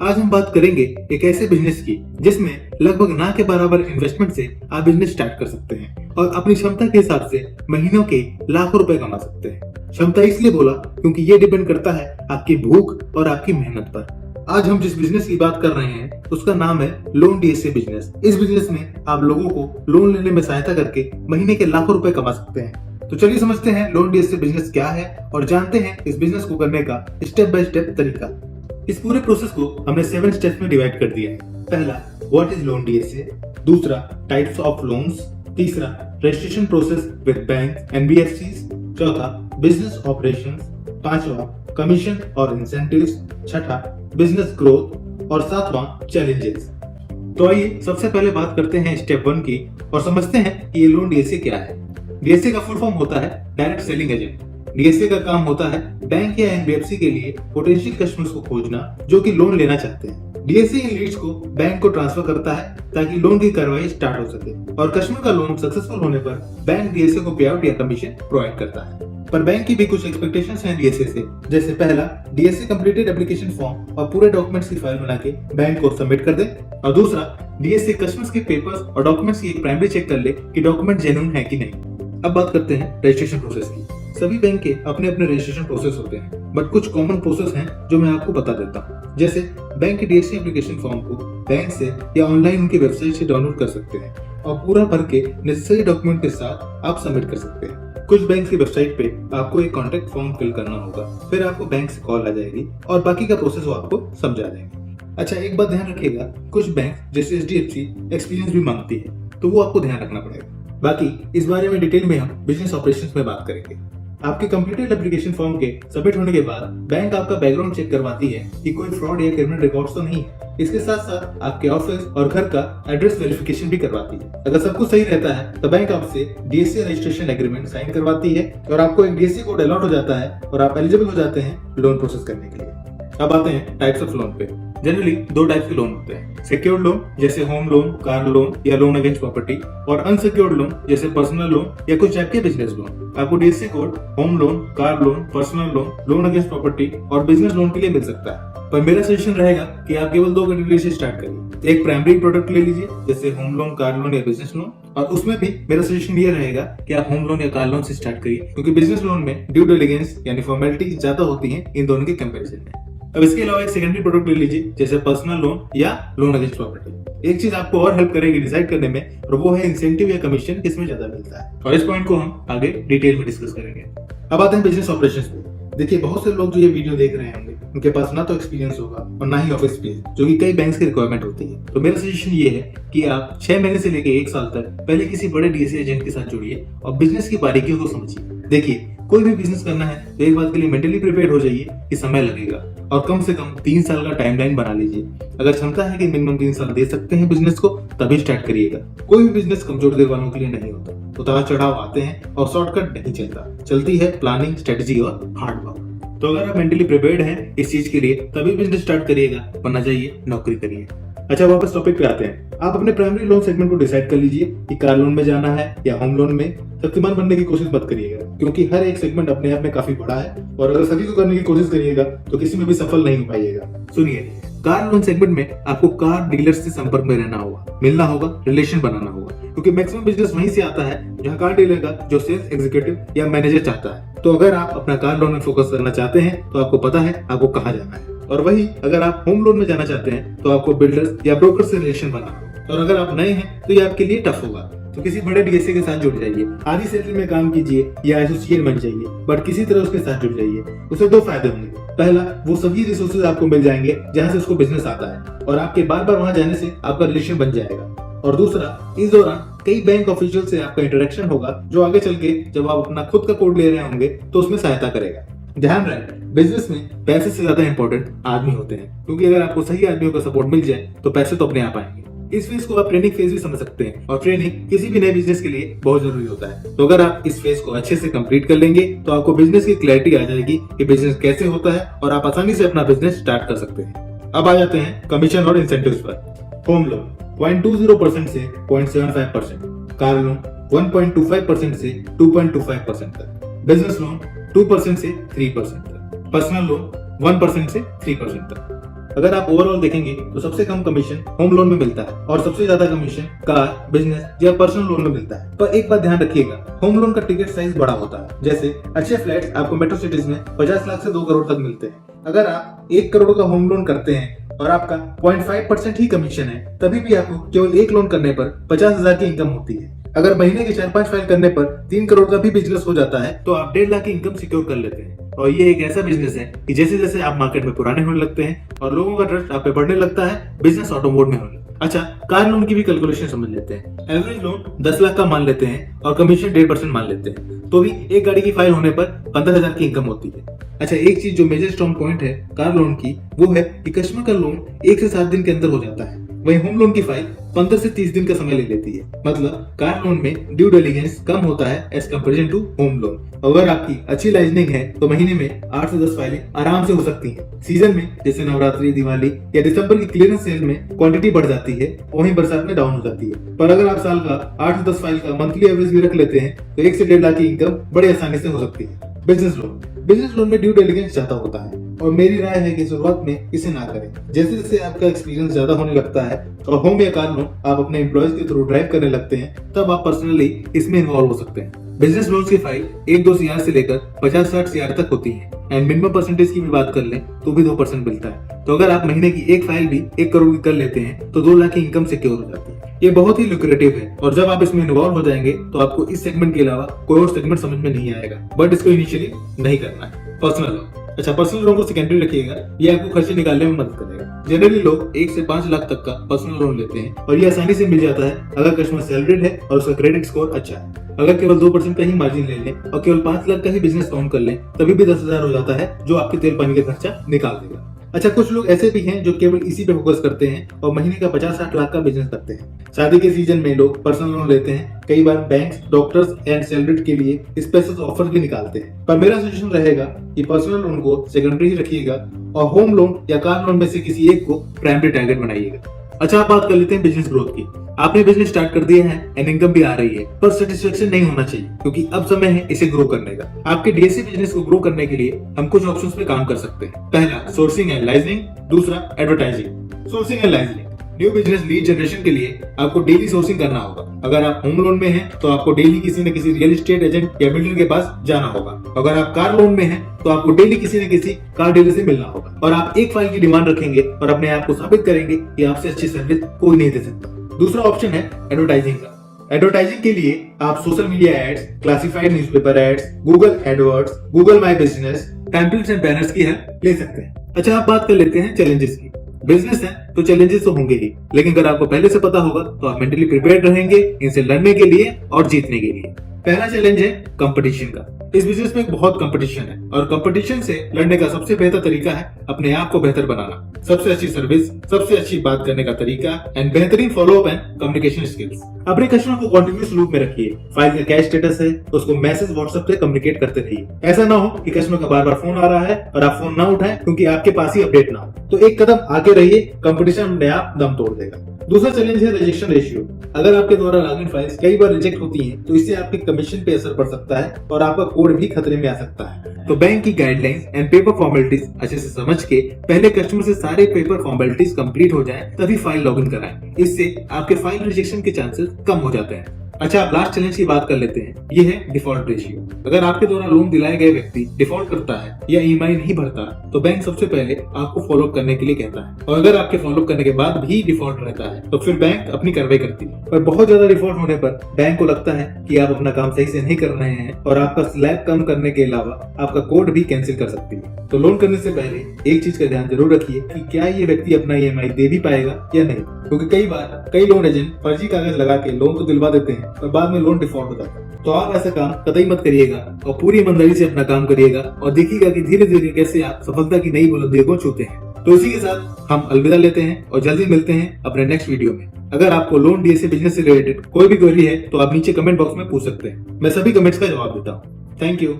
आज हम बात करेंगे एक ऐसे बिजनेस की जिसमें लगभग ना के बराबर इन्वेस्टमेंट से आप बिजनेस स्टार्ट कर सकते हैं और अपनी क्षमता के हिसाब से महीनों के लाखों रुपए कमा सकते हैं। क्षमता इसलिए बोला क्योंकि ये डिपेंड करता है आपकी भूख और आपकी मेहनत पर। आज हम जिस बिजनेस की बात कर रहे हैं उसका नाम है लोन डीएसए बिजनेस। इस बिजनेस में आप लोगों को लोन लेने में सहायता करके महीने के लाखों रुपए कमा सकते हैं। तो चलिए समझते हैं लोन डीएसए बिजनेस क्या है और जानते हैं इस बिजनेस को करने का स्टेप बाय स्टेप तरीका। इस पूरे प्रोसेस को हमने 7 स्टेप्स में डिवाइड कर दिया है। पहला, व्हाट इज लोन डीएसए। दूसरा, टाइप्स ऑफ लोन्स। तीसरा, registration process with bank NBFCs. चौथा, बिजनेस ऑपरेशंस। पांचवा, कमीशन और इंसेंटिव्स। छठा, बिजनेस ग्रोथ और सातवां, चैलेंजेस। तो आइए सबसे पहले बात करते हैं स्टेप 1 की और समझते हैं कि ये लोन डीएसए क्या है। डीएसए का फुल फॉर्म होता है डायरेक्ट सेलिंग एजेंट। डीएसए का काम होता है बैंक या एनबीएफसी के लिए पोटेंशियल कस्टमर्स को खोजना जो कि लोन लेना चाहते हैं। डीएसए इन लीड्स को बैंक को ट्रांसफर करता है ताकि लोन की कार्रवाई स्टार्ट हो सके और कस्टमर का लोन सक्सेसफुल होने पर बैंक डीएसए को पे आउट या कमीशन प्रोवाइड करता है। पर बैंक की भी कुछ एक्सपेक्टेशंस हैं डीएसए से, जैसे पहला, डीएसए कंप्लीटेड एप्लीकेशन फॉर्म और पूरे डॉक्यूमेंट्स की फाइल बना के बैंक को सबमिट कर दे, और दूसरा, डीएसए कस्टमर्स के पेपर्स और डॉक्यूमेंट्स की एक प्राइमरी चेक कर ले कि डॉक्यूमेंट जेन्युइन है कि नहीं। अब बात करते हैं रजिस्ट्रेशन प्रोसेस की। सभी बैंक के अपने अपने रजिस्ट्रेशन प्रोसेस होते हैं, बट कुछ कॉमन प्रोसेस हैं जो मैं आपको बता देता हूँ। जैसे बैंक के डीएसए एप्लीकेशन फॉर्म को बैंक से या ऑनलाइन उनकी वेबसाइट से डाउनलोड कर सकते हैं और पूरा भर के नेसेसरी डॉक्यूमेंट के साथ आप सबमिट कर सकते हैं। कुछ बैंक की वेबसाइट पे आपको एक कॉन्टेक्ट फॉर्म फिल करना होगा, फिर आपको बैंक से कॉल आ जाएगी और बाकी का प्रोसेस वो आपको समझा देंगे। अच्छा, एक बात ध्यान रखिएगा, कुछ बैंक जैसे एचडीएफसी एक्सपीरियंस भी मांगती है, तो वो आपको ध्यान रखना पड़ेगा। बाकी इस बारे में डिटेल में हम बिजनेस ऑपरेशंस में बात करेंगे। आपके कंप्लीटेड एप्लीकेशन फॉर्म के सबमिट होने के बाद बैंक आपका बैकग्राउंड चेक करवाती है कि कोई फ्रॉड या क्रिमिनल रिकॉर्ड्स तो नहीं है। इसके साथ साथ आपके ऑफिस और घर का एड्रेस वेरिफिकेशन भी करवाती है। अगर सब कुछ सही रहता है तो बैंक आपसे डीएसए रजिस्ट्रेशन एग्रीमेंट साइन करवाती है और आपको एक डीएसए कोड अलॉट हो जाता है और आप एलिजिबल हो जाते हैं लोन प्रोसेस करने के लिए। अब आते हैं टाइप्स ऑफ लोन पे। जनरली 2 टाइप्स के लोन होते हैं, सिक्योर्ड लोन जैसे होम लोन, कार लोन या लोन अगेंस्ट प्रॉपर्टी, और अनसिक्योर्ड लोन जैसे पर्सनल लोन या कुछ टाइप के बिजनेस लोन। आपको DSA code home loan, car loan, personal loan, loan against property और बिजनेस लोन के लिए मिल सकता है। पर मेरा सजेशन रहेगा कि आप केवल 2 कैटेगरी से स्टार्ट करिए। एक प्राइमरी प्रोडक्ट ले लीजिए जैसे होम लोन, कार लोन या बिजनेस लोन, और उसमें भी मेरा सजेशन ये रहेगा कि आप होम लोन या कार लोन से स्टार्ट करिए, क्योंकि बिजनेस लोन में ड्यू डिलिजेंस यानी फॉर्मेलिटी ज्यादा होती है इन दोनों के कंपैरिजन में। अब इसके अलावा एक सेकेंडरी प्रोडक्ट ले लीजिए जैसे पर्सनल लोन या लोन अगेंस्ट प्रॉपर्टी। एक चीज आपको और हेल्प करेगी डिसाइड करने में, और वो है इंसेंटिव या कमीशन किसमें ज्यादा मिलता है, और इस पॉइंट को हम आगे डिटेल में डिस्कस करेंगे। अब आते हैं बिजनेस ऑपरेशंस पे। देखिए, बहुत से लोग जो ये वीडियो देख रहे होंगे उनके पास ना तो एक्सपीरियंस होगा और ना ही ऑफिस स्पेस, जो कि कई बैंक्स की रिक्वायरमेंट होती है। तो मेरा सजेशन ये है कि आप 6 महीने से लेकर 1 साल तक पहले किसी बड़े डीएसए एजेंट के साथ जुड़िए और बिजनेस की बारीकियों को समझिए। देखिए, कोई भी बिजनेस करना है तो एक बात के लिए मेंटली प्रिपेयर हो जाइए कि समय लगेगा, और कम से कम 3 साल का टाइमलाइन बना लीजिए। अगर क्षमता है कि मिनिमम 3 साल दे सकते हैं बिजनेस को, तभी स्टार्ट करिएगा। कोई भी बिजनेस कमजोर दिल वालों के लिए नहीं होता। उतार चढ़ाव आते हैं और शॉर्टकट नहीं चलता, चलती है प्लानिंग, स्ट्रेटजी और हार्ड वर्क। तो अगर आप मेंटली प्रिपेयर्ड हैं इस चीज के लिए, तभी बिजनेस स्टार्ट करिएगा, वरना जाइए नौकरी करिए। अच्छा, वापस टॉपिक पे आते हैं। आप अपने प्राइमरी लोन सेगमेंट को डिसाइड कर लीजिए कि कार लोन में जाना है या होम लोन में। शक्तिमान बनने की कोशिश मत करिएगा, क्योंकि हर एक सेगमेंट अपने आप में काफी बड़ा है, और अगर सभी को करने की कोशिश करिएगा तो किसी में भी सफल नहीं हो पाइएगा। सुनिए, कार लोन सेगमेंट में आपको कार डीलर से संपर्क में रहना होगा, मिलना होगा, रिलेशन बनाना होगा, क्योंकि मैक्सिमम बिजनेस वहीं से आता है जहाँ कार डीलर का जो सेल्स एग्जीक्यूटिव या मैनेजर चाहता है। तो अगर आप अपना कार लोन में फोकस करना चाहते हैं तो आपको पता है आपको कहाँ जाना है, और वही अगर आप होम लोन में जाना चाहते हैं तो आपको बिल्डर्स या ब्रोकर से रिलेशन बनाना, और अगर आप नए हैं तो ये आपके लिए टफ होगा। तो किसी बड़े डीएसए के साथ जुड़ जाइए, आधी सैलरी में काम कीजिए या एसोसिएट बन जाइए, बट किसी तरह उसके साथ जुड़ जाइए। उससे 2 फायदे होंगे। पहला, वो सभी रिसोर्सेज आपको मिल जाएंगे जहाँ से उसको बिजनेस आता है, और आपके बार बार वहां जाने से आपका रिलेशन बन जाएगा। और दूसरा, इस दौरान कई बैंक ऑफिशियल से आपका इंटरेक्शन होगा, जो आगे चल के जब आप अपना खुद का कोड ले रहे होंगे तो उसमें सहायता करेगा। ध्यान रहे, बिजनेस में पैसे से ज्यादा इंपॉर्टेंट आदमी होते हैं, क्योंकि अगर आपको सही आदमियों का सपोर्ट मिल जाए तो पैसे तो अपने आप आएंगे। इस फेज को आप ट्रेनिंग फेज भी समझ सकते हैं, और ट्रेनिंग किसी भी नए बिजनेस के लिए बहुत जरूरी होता है। तो अगर आप इस फेज को अच्छे से कंप्लीट कर लेंगे तो आपको बिजनेस की क्लैरिटी आ जाएगी कि बिजनेस कैसे होता है, और आप आसानी से अपना बिजनेस स्टार्ट कर सकते हैं। अब आ जाते हैं कमीशन और इंसेंटिव्स पर। होम लोन 0.20% से 0.75%, कार लोन 1.25% से 2.25% तक, बिजनेस लोन 2% से 3% तक, पर्सनल लोन 1% से 3% तक। अगर आप ओवरऑल देखेंगे तो सबसे कम कमीशन होम लोन में मिलता है और सबसे ज्यादा कमीशन कार, बिजनेस या पर्सनल लोन में मिलता है। पर एक बात ध्यान रखिएगा, होम लोन का टिकट साइज बड़ा होता है। जैसे अच्छे फ्लैट्स आपको मेट्रो सिटीज में 50 लाख से 2 करोड़ तक मिलते हैं। अगर आप 1 करोड़ का होम लोन करते हैं और आपका 0.5% ही कमीशन है, तभी भी आपको केवल एक लोन करने पर 50,000 की इनकम होती है। अगर महीने के 4-5 फाइल करने पर 3 करोड़ का भी बिजनेस हो जाता है तो आप 1.5 लाख की इनकम सिक्योर कर लेते हैं। और ये एक ऐसा बिजनेस है कि जैसे जैसे आप मार्केट में पुराने होने लगते हैं और लोगों का ट्रस्ट आप पे बढ़ने लगता है, बिजनेस ऑटो मोड में होने लगता है। अच्छा, कार लोन की भी कैलकुलेशन समझ लेते हैं। एवरेज लोन 10 लाख का मान लेते हैं और कमीशन 1.5% मान लेते हैं, तो भी एक गाड़ी की फाइल होने पर 15,000 की इनकम होती है। अच्छा, एक चीज जो मेजर स्ट्रॉन्ग पॉइंट है कार लोन की, वो है कि कस्टमर का लोन 1 से 7 दिन के अंदर हो जाता है। वही होम लोन की फाइल 15 से 30 दिन का समय ले लेती है। मतलब कार लोन में ड्यू डिलिजेंस कम होता है as comparison to home loan. अगर आपकी अच्छी लाइजनिंग है तो महीने में 8 से 10 फाइलें आराम से हो सकती हैं। सीजन में जैसे नवरात्रि, दिवाली या दिसंबर की क्लियरेंस सेल में क्वांटिटी बढ़ जाती है, वहीं बरसात में डाउन हो जाती है। पर अगर आप साल का 8 से 10 फाइल का मंथली एवरेज भी रख लेते हैं तो 1 से 1.5 लाख की इनकम बड़ी आसानी से हो सकती है। बिजनेस लोन में ड्यू डिलिजेंस ज्यादा होता है और मेरी राय है कि शुरुआत में इसे ना करें। जैसे जैसे आपका एक्सपीरियंस ज्यादा होने लगता है और होम या कार लोन आप अपने एम्प्लॉयज के थ्रू ड्राइव करने लगते हैं, तब आप पर्सनली इसमें इन्वॉल्व हो सकते हैं। बिजनेस लोन की फाइल 1-2 CR से लेकर 50-60 CR तक होती है एंड मिनिमम परसेंटेज की भी बात कर लें तो भी 2% मिलता है। तो अगर आप महीने की एक फाइल भी 1 करोड़ की कर लेते हैं तो 2 लाख की इनकम सिक्योर हो जाती है। ये बहुत ही लुक्रेटिव है और जब आप इसमें इन्वॉल्व हो जाएंगे तो आपको इस सेगमेंट के अलावा कोई और सेगमेंट समझ में नहीं आएगा, बट इसको इनिशियली नहीं करना है। पर्सनल लोन, अच्छा पर्सनल लोन को सेकेंडरी रखिएगा, ये आपको खर्चे निकालने में मदद करेगा। जनरली लोग 1 से 5 लाख तक का पर्सनल लोन लेते हैं और ये आसानी से मिल जाता है अगर कस्टमर सैलरीड है और उसका क्रेडिट स्कोर अच्छा है। अगर केवल 2% का ही मार्जिन ले लें और केवल 5 लाख का ही बिजनेस काउंट कर लें तभी भी 10,000 हो जाता है, जो आपके तेल पानी का खर्चा निकाल देगा। अच्छा, कुछ लोग ऐसे भी हैं जो केवल इसी पे फोकस करते हैं और महीने का 50-60 लाख का बिजनेस करते हैं। शादी के सीजन में लोग पर्सनल लोन लेते हैं। कई बार बैंक्स डॉक्टर्स एंड सैलरीड के लिए स्पेशल ऑफर भी निकालते हैं। पर मेरा सजेशन रहेगा कि पर्सनल लोन को सेकेंडरी ही रखिएगा और होम लोन या कार लोन में से किसी एक को प्राइमरी टारगेट बनाइएगा। अच्छा, आप बात कर लेते हैं बिजनेस ग्रोथ की। आपने बिजनेस स्टार्ट कर दिया है एंड इनकम भी आ रही है, पर सेटिस्फेक्शन नहीं होना चाहिए क्योंकि अब समय है इसे ग्रो करने का। आपके डीएससी बिजनेस को ग्रो करने के लिए हम कुछ ऑप्शंस पे काम कर सकते हैं। पहला, सोर्सिंग एंड लाइजनिंग। दूसरा, advertising. Sourcing and liaisoning, new business lead generation के लिए आपको डेली सोर्सिंग करना होगा। अगर आप होम लोन में हैं तो आपको डेली किसी न किसी रियल एस्टेट एजेंट या बिल्डर के पास जाना होगा। अगर आप कार लोन में हैं तो आपको डेली किसी न किसी कार डीलर से मिलना होगा और आप एक फाइल की डिमांड रखेंगे और अपने आप को साबित करेंगे कि आपसे अच्छी सर्विस कोई नहीं दे सकता। दूसरा ऑप्शन है एडवर्टाइजिंग का। एडवर्टाइजिंग के लिए आप social media ads, classified newspaper ads, Google AdWords, Google My Business, pamphlets and banners की हेल्प ले सकते हैं। अच्छा, आप बात कर लेते हैं चैलेंजेस की। बिजनेस है तो चैलेंजेस तो होंगे ही, लेकिन अगर आपको पहले से पता होगा तो आप मेंटली प्रिपेयर्ड रहेंगे इनसे लड़ने के लिए और जीतने के लिए। पहला चैलेंज है कंपटीशन का। इस बिजनेस में बहुत कंपटीशन है और कंपटीशन से लड़ने का सबसे बेहतर तरीका है अपने आप को बेहतर बनाना। सबसे अच्छी सर्विस, सबसे अच्छी बात करने का तरीका एंड बेहतरीन फॉलोअप एंड कम्युनिकेशन स्किल्स। अपने कस्टमर को कंटिन्यूअस लूप में रखिए। फाइल का क्या स्टेटस है तो उसको मैसेज व्हाट्सएप पे कम्युनिकेट करते रहिए। ऐसा ना हो कि कस्टमर का बार बार फोन आ रहा है और आप फोन ना उठाएं क्योंकि आपके पास ही अपडेट ना हो। तो एक कदम आगे रहिए, कंपटीशन अपने आप दम तोड़ देगा। दूसरा चैलेंज है रिजेक्शन रेशियो। अगर आपके द्वारा लॉगिन फाइल्स कई बार रिजेक्ट होती हैं तो इससे आपके कमीशन पे असर पड़ सकता है और आपका कोड भी खतरे में आ सकता है। तो बैंक की गाइडलाइंस एंड पेपर फॉर्मेलिटीज अच्छे से समझ के पहले कस्टमर से सारे पेपर फॉर्मेलिटीज कंप्लीट हो जाएं, तभी फाइल लॉगिन कराएं। इससे आपके फाइल रिजेक्शन के चांसेस कम हो जाते हैं। अच्छा, आप लास्ट चैलेंज की बात कर लेते हैं। ये है डिफॉल्ट रेशियो। अगर आपके द्वारा लोन दिलाए गए व्यक्ति डिफॉल्ट करता है या ईएमआई नहीं भरता तो बैंक सबसे पहले आपको फॉलो अप करने के लिए कहता है और अगर आपके फॉलो अप करने के बाद भी डिफॉल्ट रहता है तो फिर बैंक अपनी कार्रवाई करती है। पर बहुत ज्यादा डिफॉल्ट होने पर बैंक को लगता है कि आप अपना काम सही से नहीं कर रहे हैं और आपका स्लैब कम करने के अलावा आपका कोड भी कैंसिल कर सकती है। तो लोन करने से पहले एक चीज का ध्यान जरूर रखिए कि क्या ये व्यक्ति अपना ईएमआई दे भी पाएगा या नहीं, क्योंकि कई बार कई लोन एजेंट फर्जी कागज लगा के लोन तो दिलवा देते हैं और बाद में लोन डिफॉल्ट हो जाता है। तो आप ऐसा काम कतई मत करिएगा और पूरी ईमानदारी से अपना काम करिएगा और देखिएगा कि धीरे धीरे कैसे आप सफलता की नई बुलंदियों को छूते हैं। तो इसी के साथ हम अलविदा लेते हैं और जल्दी मिलते हैं अपने नेक्स्ट वीडियो में। अगर आपको लोन डीएससी बिजनेस से रिलेटेड कोई भी क्वेरी है तो आप नीचे कमेंट बॉक्स में पूछ सकते हैं। मैं सभी कमेंट्स का जवाब देता हूँ। Thank you.